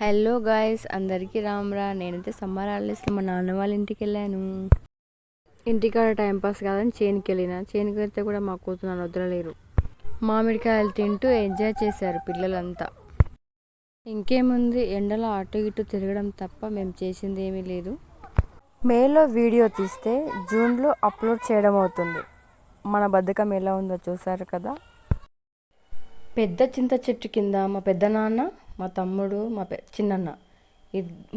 Hello guys, అందరికీ రామ్రా. నేనైతే summer హాలిడేస్లో మా నాన్న వాళ్ళ ఇంటికి వెళ్ళాను. ఇంటికాడ టైంపాస్ కాదని చేనుకి వెళ్ళిన. చేనుకి వెళ్తే కూడా మా కూతురు నన్ను వదలలేరు. మామిడికాయలు తింటూ ఎంజాయ్ చేశారు పిల్లలంతా. ఇంకేముంది, ఎండలో అటు ఇటు తిరగడం తప్ప మేము చేసింది ఏమీ లేదు. మేలో వీడియో తీస్తే జూన్లో అప్లోడ్ చేయడం అవుతుంది. మన బద్ధకం ఎలా ఉందో చూసారు కదా. పెద్ద చింత చెట్టు కింద మా పెద్దనాన్న, మా తమ్ముడు, మా చిన్నన్న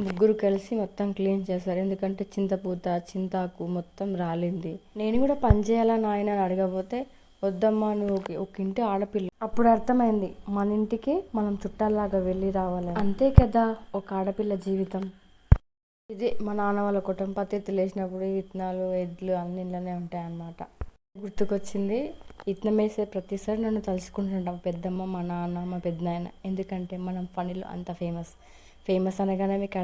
ముగ్గురు కలిసి మొత్తం క్లీన్ చేశారు. ఎందుకంటే చింతపూత, చింతాకు మొత్తం రాలింది. నేను కూడా పని చేయాలా నాయన అని అడగబోతే, వద్దమ్మా నువ్వు ఒక ఇంటి ఆడపిల్ల. అప్పుడు అర్థమైంది, మన ఇంటికి మనం చుట్టాలాగా వెళ్ళి రావాలి. అంతే కదా ఒక ఆడపిల్ల జీవితం. ఇదే మా నాన్న వాళ్ళ కుటుంబ పద్ధతి. లేచినప్పుడు విత్తనాలు, ఎడ్లు అన్ని ఇళ్ళనే ఉంటాయన్నమాట. గుర్తుకొచ్చింది. విత్తనం వేసే ప్రతిసారి నన్ను తలుచుకుంటుంటాం పెద్దమ్మ, మా నాన్న, మా పెద్దనాయన. ఎందుకంటే మనం పనిలో అంత ఫేమస్ అనగానే మీకు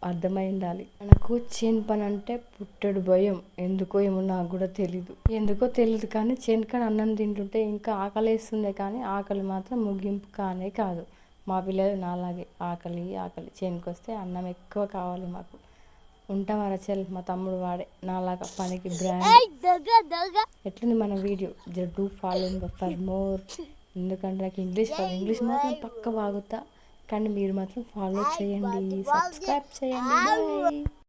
అర్థమై ఉండాలి. మనకు చేను పని అంటే పుట్టెడు భయం. ఎందుకో ఏమో నాకు కూడా తెలియదు కానీ చేను కాడ అన్నం తింటుంటే ఇంకా ఆకలి వేస్తుంది. కానీ ఆకలి మాత్రం ముగింపు కానే కాదు. మా పిల్లలు నాలాగే ఆకలి చేనుకి వస్తే అన్నం ఎక్కువ కావాలి మాకు. ఉంటాం అరచల్. మా తమ్ముడు వాడే నాలాగా పనికి బ్రాండ్. ఎట్లుంది మన video? Do follow for more. ఎందుకంటే నాకు ఇంగ్లీష్ మాత్రం పక్క వాగుతా. కానీ మీరు మాత్రం ఫాలో చేయండి, సబ్స్క్రైబ్ చేయండి.